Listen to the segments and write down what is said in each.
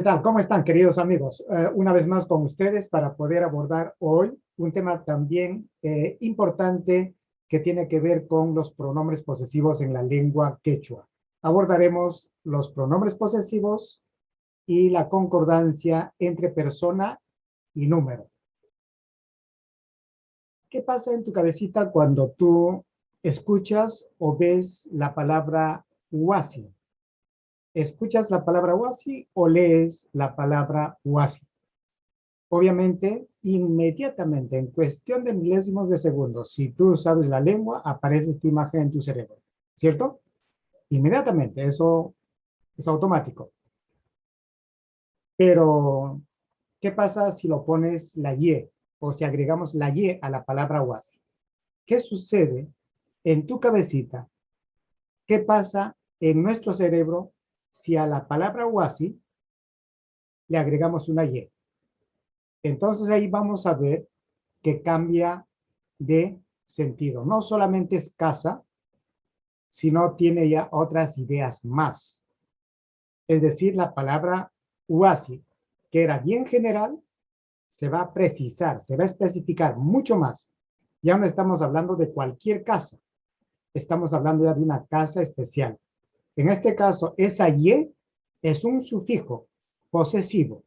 tal? ¿Cómo están, queridos amigos? Una vez más con ustedes para poder abordar hoy un tema también importante que tiene que ver con los pronombres posesivos en la lengua quechua. Abordaremos los pronombres posesivos y la concordancia entre persona y número. ¿Qué pasa en tu cabecita cuando tú escuchas o ves la palabra huasi? ¿Escuchas la palabra huasi o lees la palabra huasi? Obviamente, inmediatamente, en cuestión de milésimos de segundos, si tú sabes la lengua, aparece esta imagen en tu cerebro, ¿cierto? Inmediatamente, eso es automático. Pero, ¿qué pasa si lo pones la Y o si agregamos la Y a la palabra huasi? ¿Qué sucede en tu cabecita? ¿Qué pasa en nuestro cerebro si a la palabra huasi le agregamos una Y? Entonces ahí vamos a ver que cambia de sentido. No solamente es casa, sino tiene ya otras ideas más. Es decir, la palabra huasi, que era bien general, se va a precisar, se va a especificar mucho más. Ya no estamos hablando de cualquier casa, estamos hablando ya de una casa especial. En este caso, esa Y es un sufijo posesivo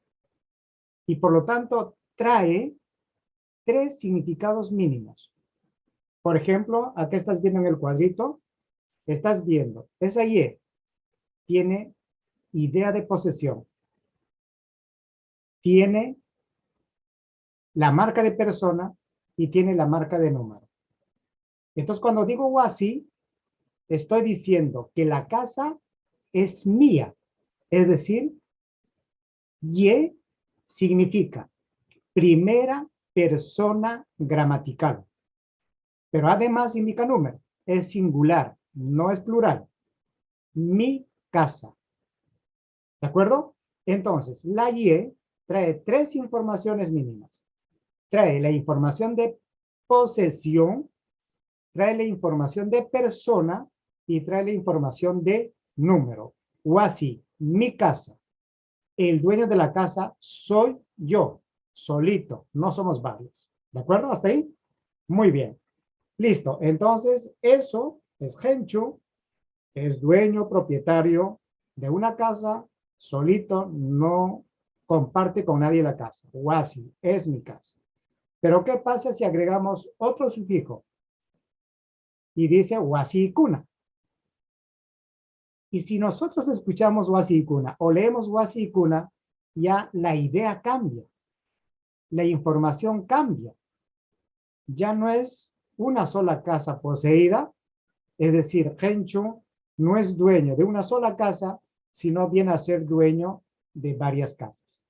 y por lo tanto trae tres significados mínimos. Por ejemplo, aquí estás viendo en el cuadrito, estás viendo, esa Y tiene idea de posesión, tiene la marca de persona y tiene la marca de número. Entonces, cuando digo así, estoy diciendo que la casa es mía. Es decir, Y significa primera persona gramatical. Pero además indica número. Es singular, no es plural. Mi casa. ¿De acuerdo? Entonces, la Y trae tres informaciones mínimas. Trae la información de posesión, trae la información de persona y trae la información de número. O así, mi casa. El dueño de la casa soy yo, solito, no somos varios. ¿De acuerdo? ¿Hasta ahí? Muy bien. Listo. Entonces, eso es Genchu, es dueño, propietario de una casa, solito, no comparte con nadie la casa. Wasi, es mi casa. Pero ¿qué pasa si agregamos otro sufijo? Y dice wasi y cuna. Y si nosotros escuchamos wasi y cuna o leemos wasi y cuna, ya la idea cambia. La información cambia. Ya no es una sola casa poseída, es decir, Genchu no es dueño de una sola casa, sino viene a ser dueño de varias casas.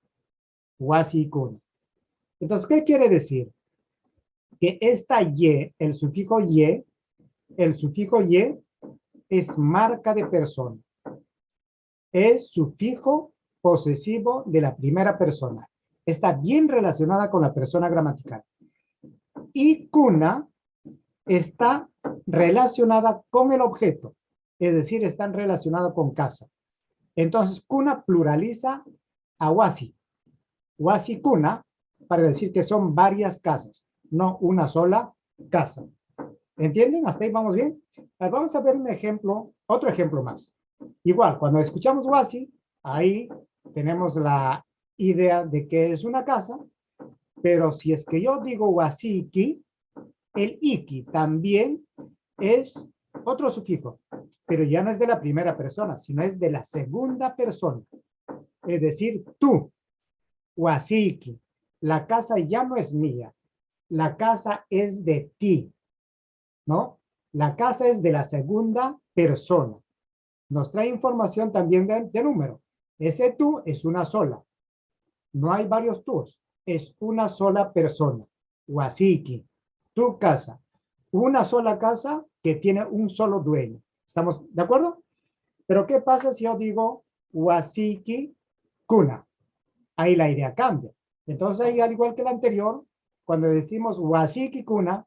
Wasi y cuna. Entonces, ¿qué quiere decir? Que esta Y, el sufijo Y es marca de persona. Es sufijo posesivo de la primera persona. Está bien relacionada con la persona gramatical. Y cuna está relacionada con el objeto. Es decir, están relacionados con casa. Entonces, cuna pluraliza a wasi. Wasi cuna para decir que son varias casas, no una sola casa. ¿Entienden? ¿Hasta ahí vamos bien? Vamos a ver un ejemplo, otro ejemplo más. Igual, cuando escuchamos wasi, ahí tenemos la idea de que es una casa, pero si es que yo digo wasiki, el iki también es otro sufijo, pero ya no es de la primera persona, sino es de la segunda persona. Es decir, tú, wasiki, la casa ya no es mía, la casa es de ti, ¿no? La casa es de la segunda persona. Nos trae información también de número. Ese tú es una sola. No hay varios tús. Es una sola persona. Wasiki, tu casa. Una sola casa que tiene un solo dueño. ¿Estamos de acuerdo? Pero ¿qué pasa si yo digo wasiki kuna? Ahí la idea cambia. Entonces, ahí, al igual que la anterior, cuando decimos wasiki kuna,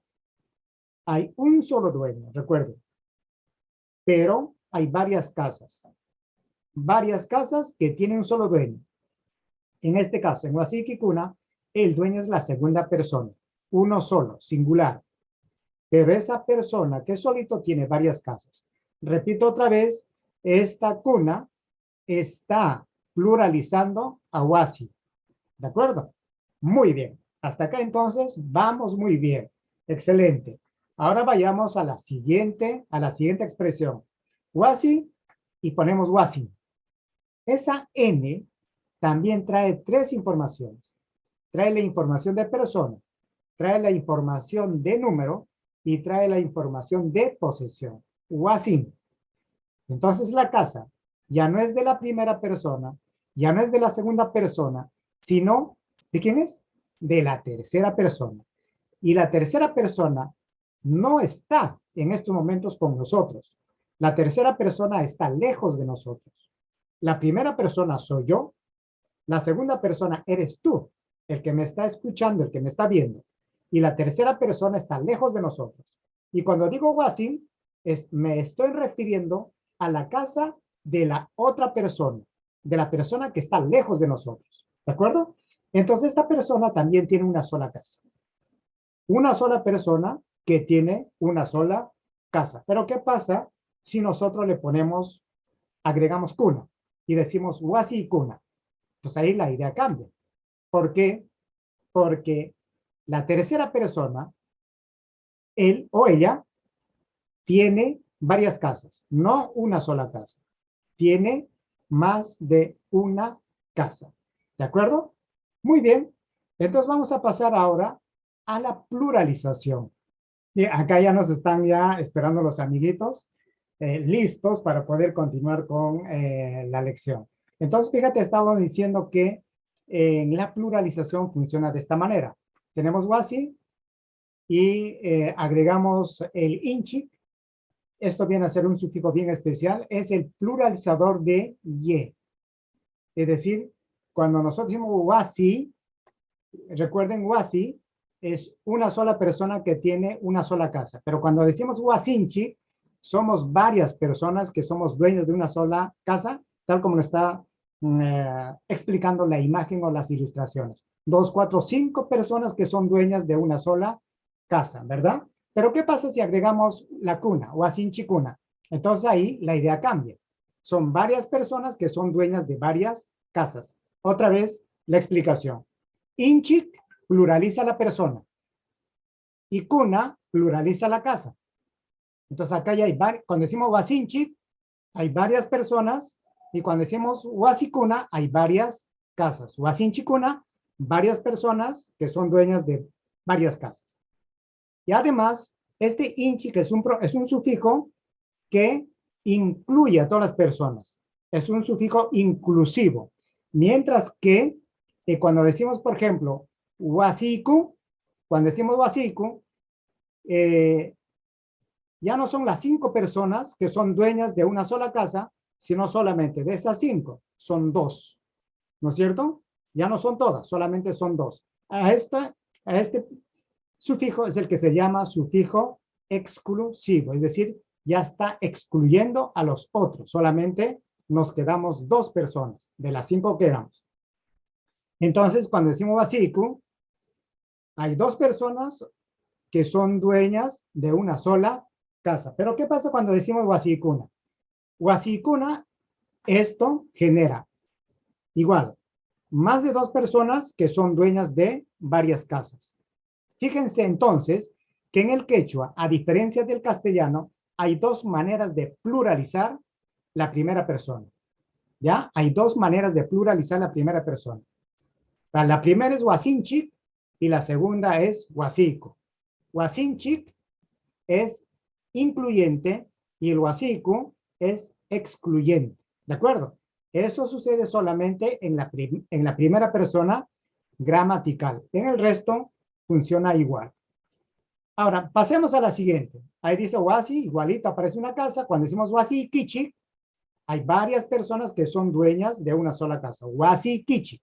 hay un solo dueño, recuerden. Pero hay varias casas. Varias casas que tienen un solo dueño. En este caso, en wasiki kuna, el dueño es la segunda persona, uno solo, singular. Pero esa persona que solito tiene varias casas. Repito otra vez, esta kuna está pluralizando a wasi. ¿De acuerdo? Muy bien. Hasta acá entonces vamos muy bien. Excelente. Ahora vayamos a la siguiente expresión. Wasi y ponemos wasi. Esa N también trae tres informaciones. Trae la información de persona, trae la información de número y trae la información de posesión. Wasin. Entonces la casa ya no es de la primera persona, ya no es de la segunda persona, sino ¿de quién es? De la tercera persona. Y la tercera persona no está en estos momentos con nosotros. La tercera persona está lejos de nosotros. La primera persona soy yo, la segunda persona eres tú, el que me está escuchando, el que me está viendo. Y la tercera persona está lejos de nosotros. Y cuando digo wasim, me estoy refiriendo a la casa de la otra persona, de la persona que está lejos de nosotros. ¿De acuerdo? Entonces esta persona también tiene una sola casa. Una sola persona que tiene una sola casa. Pero ¿qué pasa si nosotros le ponemos, agregamos kuna y decimos wasi y kuna? Pues ahí la idea cambia. ¿Por qué? Porque la tercera persona, él o ella, tiene varias casas, no una sola casa. Tiene más de una casa. ¿De acuerdo? Muy bien. Entonces vamos a pasar ahora a la pluralización. Y acá ya nos están ya esperando los amiguitos listos para poder continuar con la lección. Entonces, fíjate, estábamos diciendo que en la pluralización funciona de esta manera. Tenemos wasi y agregamos el inchi. Esto viene a ser un sufijo bien especial. Es el pluralizador de ye. Es decir, cuando nosotros decimos wasi, recuerden, wasi es una sola persona que tiene una sola casa. Pero cuando decimos wasinchi, somos varias personas que somos dueños de una sola casa, tal como lo está explicando la imagen o las ilustraciones. 2, 4, 5 personas que son dueñas de una sola casa, ¿verdad? Pero ¿qué pasa si agregamos la cuna, wasinchi cuna? Entonces ahí la idea cambia. Son varias personas que son dueñas de varias casas. Otra vez la explicación. Inchik pluraliza la persona y cuna pluraliza la casa. Entonces acá ya hay cuando decimos wasinchik, hay varias personas y cuando decimos wasikuna, hay varias casas. Wasinchikuna, varias personas que son dueñas de varias casas. Y además, este inchi, que es un sufijo que incluye a todas las personas. Es un sufijo inclusivo. Mientras que cuando decimos, por ejemplo, wasiku, cuando decimos wasiku, ya no son las 5 personas que son dueñas de una sola casa, sino solamente de esas 5, son 2. ¿No es cierto? Ya no son todas, solamente son 2. A este sufijo es el que se llama sufijo exclusivo, es decir, ya está excluyendo a los otros, solamente nos quedamos 2 personas, de las 5 que éramos. Entonces, cuando decimos wasiku, hay 2 personas que son dueñas de una sola casa. Pero ¿qué pasa cuando decimos wasikuna? Wasikuna, esto genera igual, más de 2 personas que son dueñas de varias casas. Fíjense entonces que en el quechua, a diferencia del castellano, hay 2 maneras de pluralizar la primera persona. ¿Ya? Hay 2 maneras de pluralizar la primera persona. La primera es wasinchik y la segunda es wasiku. Wasinchik es incluyente y el wasiku es excluyente. ¿De acuerdo? Eso sucede solamente en la primera persona gramatical. En el resto funciona igual. Ahora, pasemos a la siguiente. Ahí dice wasi, igualito, aparece una casa. Cuando decimos wasi kichi, hay varias personas que son dueñas de una sola casa. Wasi kichi.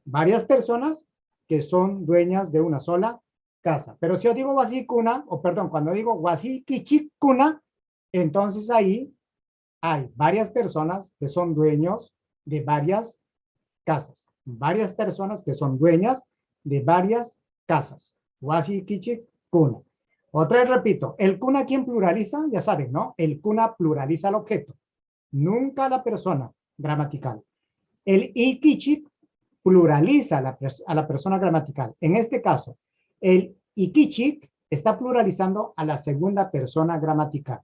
Varias personas que son dueñas de una sola casa. Pero si yo digo wasikuna, o perdón, cuando digo wasikichikuna, entonces ahí hay varias personas que son dueños de varias casas. varias personas que son dueñas de varias casas. Wasi, kichik, kuna. Otra vez repito, el kuna, ¿quién pluraliza? Ya saben, ¿no? El kuna pluraliza el objeto, nunca la persona gramatical. El ikichik pluraliza a la persona gramatical. En este caso, el ikichik está pluralizando a la segunda persona gramatical.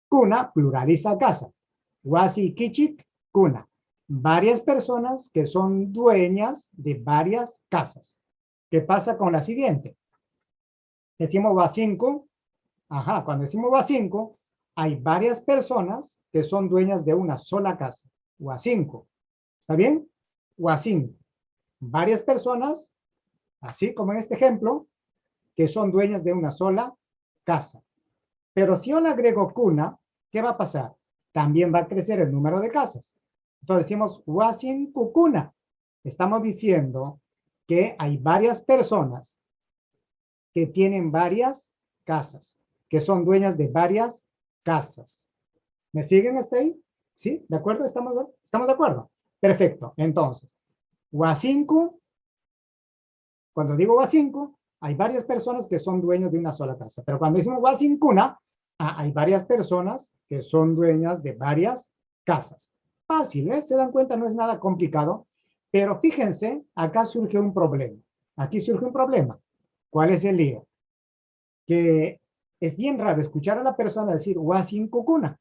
Kuna pluraliza casa. Wasi, ikichik, kuna. Varias personas que son dueñas de varias casas. ¿Qué pasa con la siguiente? Decimos wa5. Ajá, cuando decimos wa5, hay varias personas que son dueñas de una sola casa. Wa5. ¿Está bien? Wa5. Varias personas, así como en este ejemplo, que son dueñas de una sola casa. Pero si yo le agrego kuna, ¿qué va a pasar? También va a crecer el número de casas. Entonces decimos wa5 kuna. Estamos diciendo que hay varias personas que tienen varias casas, que son dueñas de varias casas. ¿Me siguen hasta ahí? ¿Sí? ¿De acuerdo? ¿Estamos de acuerdo? Perfecto. Entonces, wa5, cuando digo wa5, hay varias personas que son dueños de una sola casa. Pero cuando decimos wa5kuna, hay varias personas que son dueñas de varias casas. Fácil, ¿eh? Se dan cuenta, no es nada complicado. Pero fíjense, acá surge un problema. Aquí surge un problema. ¿Cuál es el lío? Que es bien raro escuchar a la persona decir wa5 kuna.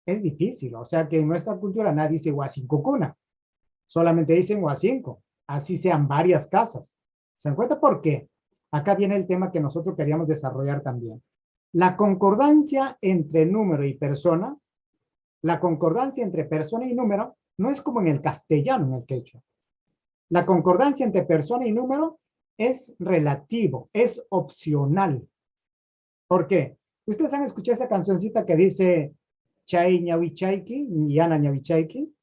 Es difícil, o sea que en nuestra cultura nadie dice wa5 kuna. Solamente dicen wa5, así sean varias casas. ¿Se dan cuenta por qué? Acá viene el tema que nosotros queríamos desarrollar también. La concordancia entre número y persona, la concordancia entre persona y número, no es como en el castellano, en el quechua. La concordancia entre persona y número es relativo, es opcional. ¿Por qué? Ustedes han escuchado esa cancioncita que dice Chay ñawi chayki, yana ñawi chayki.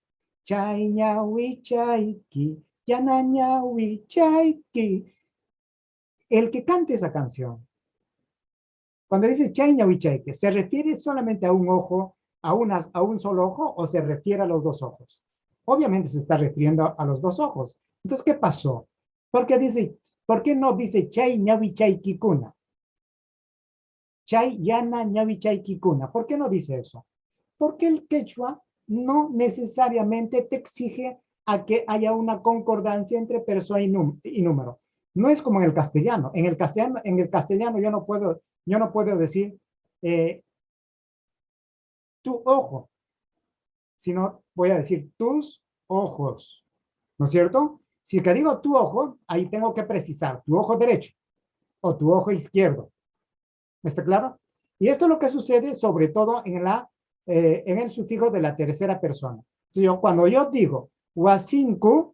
Chay ñawi chayki, yana ñawi chayki. El que cante esa canción, cuando dice Chay ñawi chayki, ¿se refiere solamente a un ojo, a un solo ojo, o se refiere a los dos ojos? Obviamente se está refiriendo a los dos ojos. Entonces, ¿qué pasó? ¿Por qué no dice Chay ñawi chayki kuna? Chay yana ñawi chayki kuna. ¿Por qué no dice eso? Porque el quechua no necesariamente te exige a que haya una concordancia entre persona y número. No es como en el castellano. En el castellano yo no puedo decir tu ojo, sino voy a decir tus ojos. ¿No es cierto? Si te digo tu ojo, ahí tengo que precisar tu ojo derecho o tu ojo izquierdo. ¿Está claro? Y esto es lo que sucede sobre todo en el sufijo de la tercera persona. Entonces, cuando yo digo wa5,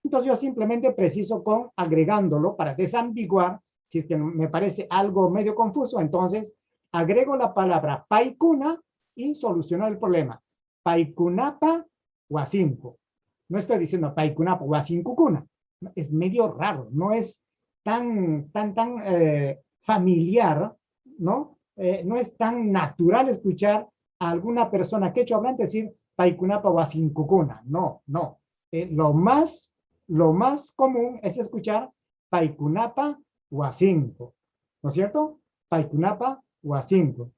entonces yo simplemente preciso con agregándolo para desambiguar, si es que me parece algo medio confuso, entonces agrego la palabra paikuna y soluciono el problema. Paikunapa wa5. No estoy diciendo paikunapa wa5 kuna. Es medio raro, no es tan familiar, ¿no? No es tan natural escuchar a alguna persona quechua hablante decir paikunapa wa5 kuna. No, no. Lo más común es escuchar paikunapa wa5. ¿No es cierto? Paikunapa wa5.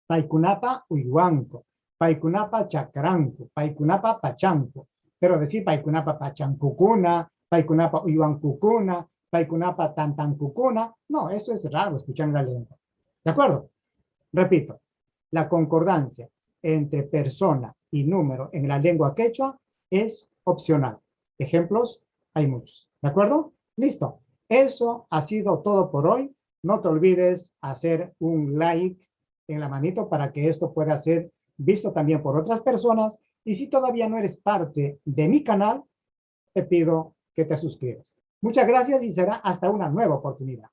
Paikunapa uihuanco. Paikunapa chacranco. Paikunapa pachanco. Pero decir paikunapa pachancucuna, paikunapa uihuancucuna, paikunapa tantancucuna, no, eso es raro escuchar en la lengua. ¿De acuerdo? Repito, la concordancia entre persona y número en la lengua quechua es opcional. Ejemplos hay muchos. ¿De acuerdo? Listo. Eso ha sido todo por hoy. No te olvides hacer un like en la manito para que esto pueda ser visto también por otras personas. Y si todavía no eres parte de mi canal, te pido que te suscribas. Muchas gracias y será hasta una nueva oportunidad.